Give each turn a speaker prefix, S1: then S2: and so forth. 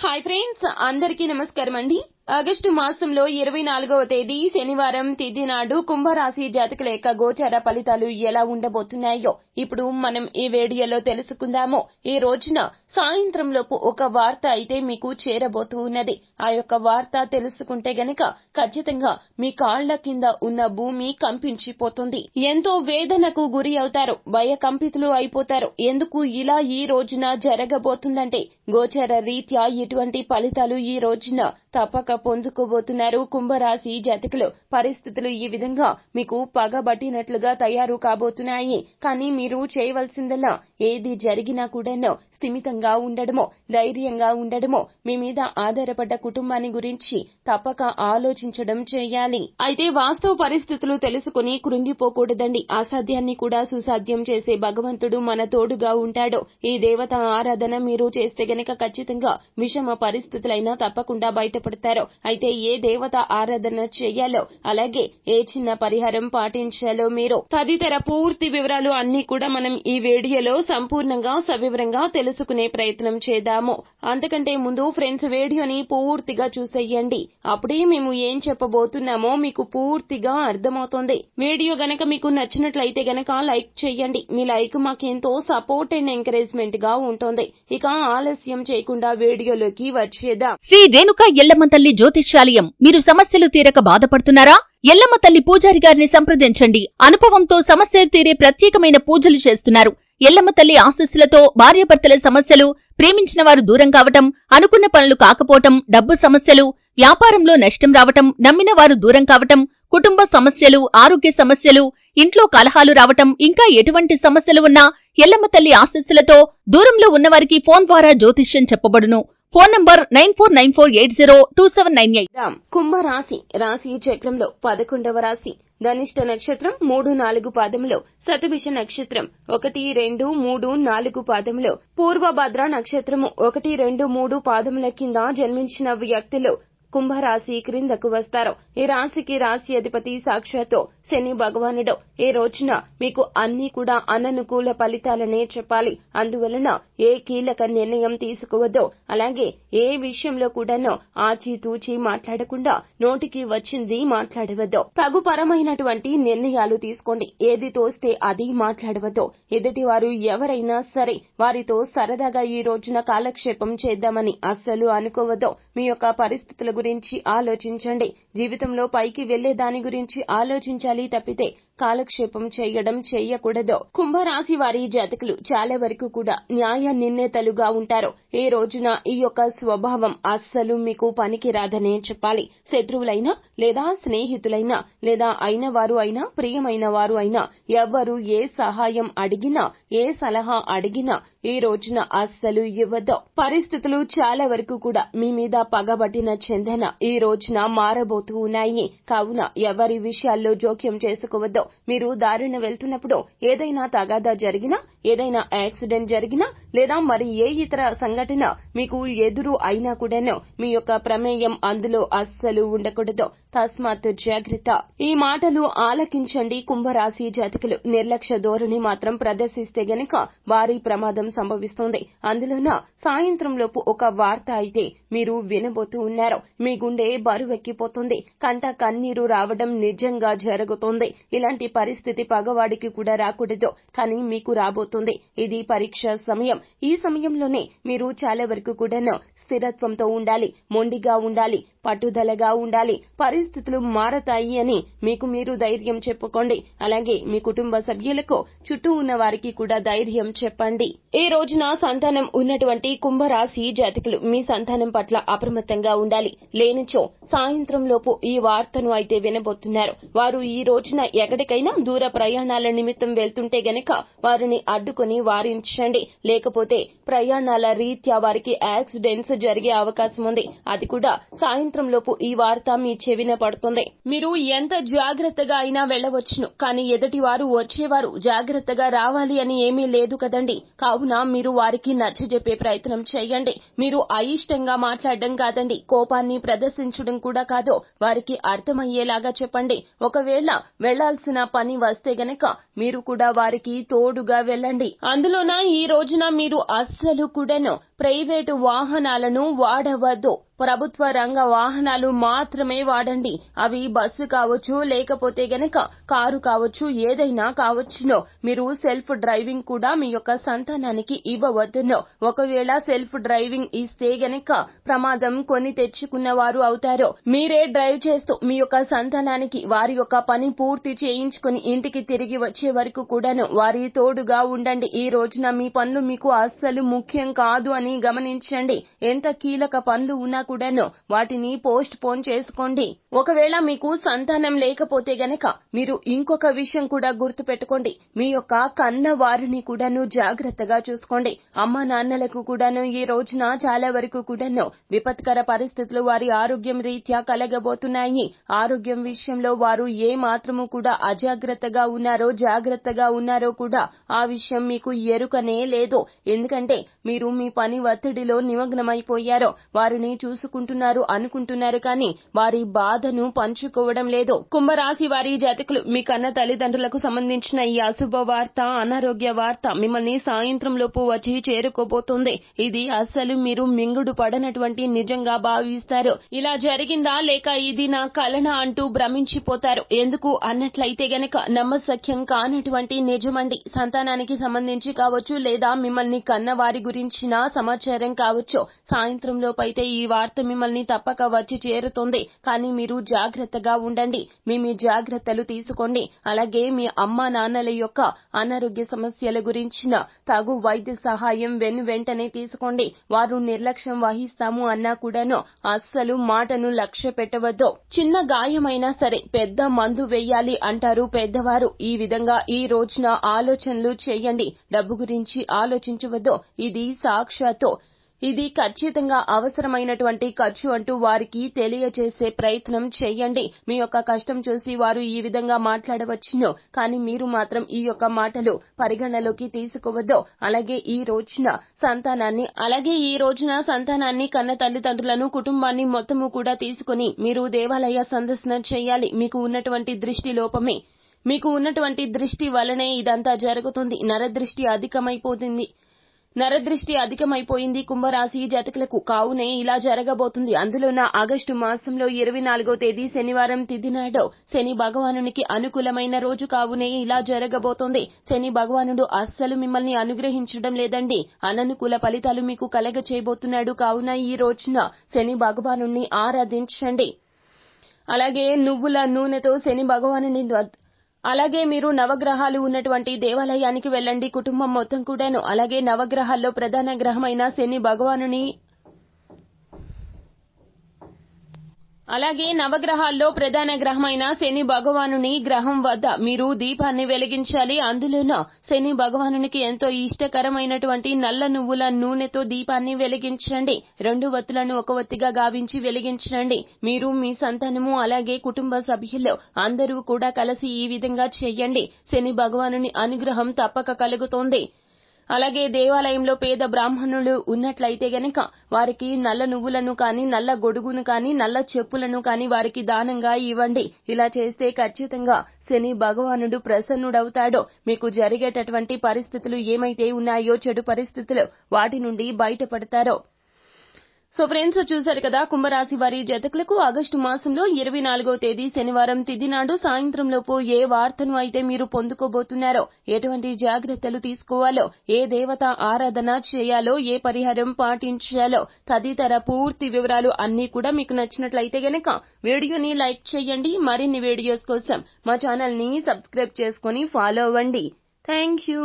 S1: Hi friends, అందరికీ నమస్కారం అండి. ఆగస్టు మాసంలో 24వ తేదీ శనివారం తిథి నాడు కుంభరాశి జాతకుల యొక్క గోచార ఫలితాలు ఎలా ఉండబోతున్నాయో ఇప్పుడు మనం ఈ వీడియోలో తెలుసుకుందాము. ఈ రోజున సాయంత్రంలోపు ఒక వార్త అయితే మీకు చేరబోతూ ఉన్నది. ఆ యొక్క వార్త తెలుసుకుంటే గనక ఖచ్చితంగా మీ కాళ్ల కింద ఉన్న భూమి కంపించిపోతుంది. ఎంతో వేదనకు గురి అవుతారు, భయకంపితులు అయిపోతారు. ఎందుకు ఇలా ఈ రోజున జరగబోతుందంటే గోచార రీత్యా ఇటువంటి ఫలితాలు ఈ రోజున తప్పక పొందుకోబోతున్నారు కుంభరాశి జాతకులు. పరిస్థితులు ఈ విధంగా మీకు పగబట్టినట్లుగా తయారు కాబోతున్నాయి. కానీ మీరు చేయవలసిందల్లా ఏది జరిగినా కూడాను స్థిమితంగా ఉండడమో, ధైర్యంగా ఉండడమో, మీ మీద ఆధారపడ్డ కుటుంబాన్ని గురించి తప్పక ఆలోచించడం చేయాలి. అయితే వాస్తవ పరిస్థితులు తెలుసుకుని కృంగిపోకూడదండి. అసాధ్యాన్ని కూడా సుసాధ్యం చేసే భగవంతుడు మన తోడుగా ఉంటాడు. ఈ దేవత ఆరాధన మీరు చేస్తే గనక ఖచ్చితంగా విషమ పరిస్థితులైనా తప్పకుండా బయటపడతారు. అయితే ఏ దేవత ఆరాధన చేయాలో, అలాగే ఏ చిన్న పరిహారం పాటించాలో మీరు తదితర పూర్తి వివరాలు అన్ని కూడా మనం ఈ వీడియోలో సంపూర్ణంగా సవివరంగా తెలుసుకునే ప్రయత్నం చేద్దాము. అంతకంటే ముందు ఫ్రెండ్స్, వీడియోని పూర్తిగా చూసేయండి. అప్పుడే మేము ఏం చెప్పబోతున్నామో మీకు పూర్తిగా అర్థమవుతుంది. వీడియో గనక మీకు నచ్చినట్లయితే గనక లైక్ చేయండి. మీ లైక్ మాకెంతో సపోర్ట్ అండ్ ఎంకరేజ్మెంట్ గా ఉంటుంది. ఇక ఆలస్యం చేయకుండా వీడియోలోకి వచ్చేద్దాం.
S2: శ్రీ రేణుకా ఎల్లమ్మ తల్లి జ్యోతిష్యాలయం. మీరు సమస్యలు తీరక బాధపడుతున్నారా? ఎల్లమ్మ తల్లి పూజారి గారిని సంప్రదించండి. అనుభవంతో సమస్యలు తీరే ప్రత్యేకమైన పూజలు చేస్తున్నారు. ఎల్లమ్మ తల్లి ఆశీస్సులతో భార్యాభర్తల సమస్యలు, ప్రేమించిన వారు దూరం కావటం, అనుకున్న పనులు కాకపోవటం, డబ్బు సమస్యలు, వ్యాపారంలో నష్టం రావటం, నమ్మిన వారు దూరం కావటం, కుటుంబ సమస్యలు, ఆరోగ్య సమస్యలు, ఇంట్లో కలహాలు రావటం, ఇంకా ఎటువంటి సమస్యలు ఉన్నా ఎల్లమ్మ తల్లి ఆశీస్సులతో దూరంలో ఉన్నవారికి ఫోన్ ద్వారా జ్యోతిష్యం చెప్పబడును. Phone number 9494802798.
S1: కుంభరాశి రాశి చక్రంలో 11వ రాశి. ధనిష్ట నక్షత్రం 3, 4 పాదములో, శతభిష నక్షత్రం 1, 2, 3, 4 పాదములో, పూర్వభద్ర నక్షత్రము 1, 2, 3 పాదముల కింద జన్మించిన వ్యక్తులు కుంభరాశి క్రిందకు వస్తారు. ఈ రాశికి రాశి అధిపతి సాక్షాత్తు శని భగవానుడు. ఈ రోజున మీకు అన్ని కూడా అననుకూల ఫలితాలనే చెప్పాలి. అందువలన ఏ కీలక నిర్ణయం తీసుకోవద్దు. అలాగే ఏ విషయంలో కూడాను ఆచితూచి మాట్లాడకుండా నోటికి వచ్చింది మాట్లాడవద్దు. తగుపరమైనటువంటి నిర్ణయాలు తీసుకోండి. ఏది తోస్తే అది మాట్లాడవద్దు. ఎదుటివారు ఎవరైనా సరే వారితో సరదాగా ఈ రోజున కాలక్షేపం చేద్దామని అస్సలు అనుకోవద్దు. మీ యొక్క పరిస్థితుల గురించి ఆలోచించండి. జీవితంలో పైకి వెళ్లే దాని గురించి ఆలోచించాలి తప్పితే కాలక్షేపం చేయకూడదు. కుంభరాశి వారి జాతకులు చాలా వరకు కూడా న్యాయ నిర్ణేతలుగా ఉంటారు. ఈ రోజున ఈ యొక్క స్వభావం అస్సలు మీకు పనికి రాదనే చెప్పాలి. శత్రువులైనా లేదా స్నేహితులైనా లేదా అయిన వారు అయినా ప్రియమైన వారు అయినా ఎవ్వరు ఏ సహాయం అడిగినా, ఏ సలహా అడిగినా ఈ రోజున అస్సలు ఇవ్వద్దు. పరిస్థితులు చాలా వరకు కూడా మీ మీద పగబట్టిన చెందన ఈ రోజున మారబోతూ ఉన్నాయి. కావున ఎవరి విషయాల్లో జోక్యం చేసుకోవద్దు. మీరు దారిన వెళ్తున్నప్పుడు ఏదైనా తగాదా జరిగినా, ఏదైనా యాక్సిడెంట్ జరిగినా లేదా మరి ఏ ఇతర సంఘటన మీకు ఎదురు అయినా కూడాను మీ యొక్క ప్రమేయం అందులో అస్సలు ఉండకూడదు. తస్మాత్ జాగ్రత్త. ఈ మాటలు ఆలకించండి కుంభరాశి జాతకులు. నిర్లక్ష్య ధోరణి మాత్రం ప్రదర్శిస్తే గనక భారీ ప్రమాదం సంభవిస్తుంది. అందులోన సాయంత్రంలోపు ఒక వార్త అయితే మీరు వినబోతూ ఉన్నారు. మీ గుండె బరువెక్కిపోతుంది. కంట కన్నీరు రావడం నిజంగా జరుగుతుంది. ఇలాంటి పరిస్థితి పగవాడికి కూడా రాకూడదు, కానీ మీకు రాబోతుంది. ఇది పరీక్ష సమయం. ఈ సమయంలోనే మీరు చాలా వరకు కూడాను స్థిరత్వంతో ఉండాలి, మొండిగా ఉండాలి, పట్టుదలగా ఉండాలి. పరిస్థితులు మారతాయి అని మీకు మీరు ధైర్యం చెప్పుకోండి. అలాగే మీ కుటుంబ సభ్యులకు, చుట్టూ ఉన్న వారికి కూడా ధైర్యం చెప్పండి. ఈ రోజున సంతానం ఉన్నటువంటి కుంభరాశి జాతకులు మీ సంతానం పట్ల అప్రమత్తంగా ఉండాలి. లేనిచో సాయంత్రం లోపు ఈ వార్తను అయితే వినబోతున్నారు. వారు ఈ రోజున ఎక్కడికైనా దూర ప్రయాణాల నిమిత్తం వెళ్తుంటే గనక వారిని అడ్డుకుని వారించండి. లేకపోతే ప్రయాణాల రీత్యా వారికి యాక్సిడెంట్స్ జరిగే అవకాశం ఉంది. అది కూడా సాయంత్రం సాయంత్రంలోపు ఈ వార్త మీ చెవిన పడుతుంది. మీరు ఎంత జాగ్రత్తగా అయినా వెళ్లవచ్చును, కానీ ఎదుటివారు వచ్చేవారు జాగ్రత్తగా రావాలి అని ఏమీ లేదు కదండి. కావున మీరు వారికి నచ్చజెప్పే ప్రయత్నం చేయండి. మీరు అయిష్టంగా మాట్లాడడం కాదండి, కోపాన్ని ప్రదర్శించడం కూడా కాదు, వారికి అర్థమయ్యేలాగా చెప్పండి. ఒకవేళ వెళ్లాల్సిన పని వస్తే గనక మీరు కూడా వారికి తోడుగా వెళ్ళండి. అందులోన ఈ రోజున మీరు అస్సలు కూడాను ప్రైవేటు వాహనాలను వాడవద్దు. ప్రభుత్వ రంగ వాహనాలు మాత్రమే వాడండి. అవి బస్సు కావచ్చు, లేకపోతే గనక కారు కావచ్చు, ఏదైనా కావచ్చును. మీరు సెల్ఫ్ డ్రైవింగ్ కూడా మీ యొక్క సంతానానికి ఇవ్వవద్దును. ఒకవేళ సెల్ఫ్ డ్రైవింగ్ ఇస్తే గనక ప్రమాదం కొని తెచ్చుకున్న వారు అవుతారు. మీరే డ్రైవ్ చేస్తూ మీ యొక్క సంతానానికి వారి యొక్క పని పూర్తి చేయించుకుని ఇంటికి తిరిగి వచ్చే వరకు కూడాను వారి తోడుగా ఉండండి. ఈ రోజున మీ పనులు మీకు అస్సలు ముఖ్యం కాదు అని గమనించండి. ఎంత కీలక పనులు ఉన్నా కూడాను వాటిని పోస్ట్ పోన్ చేసుకోండి. ఒకవేళ మీకు సంతానం లేకపోతే గనక మీరు ఇంకొక విషయం కూడా గుర్తు పెట్టుకోండి. మీ యొక్క కన్న వారిని కూడాను జాగ్రత్తగా చూసుకోండి. అమ్మ నాన్నలకు కూడాను ఈ రోజున చాలా వరకు కూడాను విపత్కర పరిస్థితులు వారి ఆరోగ్యం రీత్యా కలగబోతున్నాయి. ఆరోగ్యం విషయంలో వారు ఏ మాత్రము కూడా అజాగ్రత్తగా ఉన్నారో జాగ్రత్తగా ఉన్నారో కూడా ఆ విషయం మీకు ఎరుకనే లేదు. ఎందుకంటే మీరు మీ పని ఒత్తిడిలో నిమగ్నమైపోయారో. వారిని చూసుకుంటున్నారు అనుకుంటున్నారు, కానీ వారి బాధను పంచుకోవడం లేదు. కుంభరాశి వారి జాతకులు, మీ కన్న తల్లిదండ్రులకు సంబంధించిన ఈ అశుభ వార్త, అనారోగ్య వార్త మిమ్మల్ని సాయంత్రం లోపు వచ్చి చేరుకోబోతుంది. ఇది అస్సలు మీరు మింగుడు పడనటువంటి నిజంగా భావిస్తారు. ఇలా జరిగిందా లేక ఇది నా కలనా అంటూ భ్రమించిపోతారు. ఎందుకు అన్నట్లయితే గనక నమ్మశక్యం కానటువంటి నిజమండి. సంతానానికి సంబంధించి కావచ్చు, లేదా మిమ్మల్ని కన్న వారి గురించిన సమాచారం కావచ్చు. సాయంత్రం లోపైతే ఈ వార్త మిమ్మల్ని తప్పక వచ్చి చేరుతుంది. కానీ మీరు జాగ్రత్తగా ఉండండి. మీ జాగ్రత్తలు తీసుకోండి. అలాగే మీ అమ్మా నాన్నల యొక్క అనారోగ్య సమస్యల గురించిన తగు వైద్య సహాయం వెంటనే తీసుకోండి. వారు నిర్లక్ష్యం వహిస్తాము అన్నా కూడాను అస్సలు మాటను లక్ష్య పెట్టవద్దు. చిన్న గాయమైనా సరే పెద్ద మందు వేయాలి అంటారు పెద్దవారు. ఈ విధంగా ఈ రోజున ఆలోచనలు చేయండి. డబ్బు గురించి ఆలోచించవద్దు. ఇది ఖచ్చితంగా అవసరమైనటువంటి ఖర్చు అంటూ వారికి తెలియజేసే ప్రయత్నం చేయండి. మీ యొక్క కష్టం చూసి వారు ఈ విధంగా మాట్లాడవచ్చును, కానీ మీరు మాత్రం ఈ యొక్క మాటలు పరిగణలోకి తీసుకోవద్దు. అలాగే ఈ రోజున సంతానాన్ని కన్న తల్లిదండ్రులను కుటుంబాన్ని మొత్తము కూడా తీసుకుని మీరు దేవాలయ సందర్శన చేయాలి. మీకు ఉన్నటువంటి దృష్టి లోపమే, మీకు ఉన్నటువంటి దృష్టి వలనే ఇదంతా జరుగుతుంది. నరదృష్టి అధికమైపోయింది కుంభరాశి జాతకులకు. కావునే ఇలా జరగబోతుంది. అందులోన ఆగస్టు మాసంలో 24వ తేదీ శనివారం తిథి నాడు శని భగవానునికి అనుకూలమైన రోజు. కావునే ఇలా జరగబోతోంది. శని భగవానుడు అస్సలు మిమ్మల్ని అనుగ్రహించడం లేదండి. అననుకూల ఫలితాలు మీకు కలగ చేయబోతున్నాడు. కావున ఈ రోజున శని భగవానుని ఆరాధించండి. అలాగే నువ్వుల నూనెతో శని భగవానుని అలాగే మీరు నవగ్రహాలు ఉన్నటువంటి దేవాలయానికి వెళ్ళండి, కుటుంబం మొత్తం కూడాను. అలాగే నవగ్రహాల్లో ప్రధాన గ్రహమైన శని భగవానుని గ్రహం వద్ద మీరు దీపాన్ని వెలిగించాలి. అందులోనూ శని భగవానునికి ఎంతో ఇష్టకరమైనటువంటి నల్ల నువ్వుల నూనెతో దీపాన్ని వెలిగించండి. 2 వత్తులను ఒక వత్తిగా గావించి వెలిగించండి. మీరు, మీ సంతానము, అలాగే కుటుంబ సభ్యులు అందరూ కూడా కలిసి ఈ విధంగా చేయండి. శని భగవానుని అనుగ్రహం తప్పక కలుగుతోంది. అలాగే దేవాలయంలో పేద బ్రాహ్మణులు ఉన్నట్లయితే గనక వారికి నల్ల నువ్వులను కానీ, నల్ల గొడుగును కానీ, నల్ల చెప్పులను కానీ వారికి దానంగా ఇవ్వండి. ఇలా చేస్తే ఖచ్చితంగా శని భగవానుడు ప్రసన్నుడవుతాడు. మీకు జరిగేటటువంటి పరిస్థితులు ఏమైతే ఉన్నాయో, చెడు పరిస్థితులు, వాటి నుండి బయటపడతారో. సో ఫ్రెండ్స్, చూశారు కదా కుంభరాశి వారి జాతకులకు ఆగస్టు మాసంలో 24వ తేదీ శనివారం తిథి నాడు సాయంత్రం లోపు ఏ వార్తను అయితే మీరు పొందుకోబోతున్నారో, ఎటువంటి జాగ్రత్తలు తీసుకోవాలో, ఏ దేవత ఆరాధన చేయాలో, ఏ పరిహారం పాటించాలో తదితర పూర్తి వివరాలు అన్నీ కూడా మీకు నచ్చినట్లయితే గనక వీడియోని లైక్ చేయండి. మరిన్ని వీడియోస్ కోసం మా ఛానల్ ని సబ్స్క్రైబ్ చేసుకుని ఫాలో అవ్వండి. Thank you.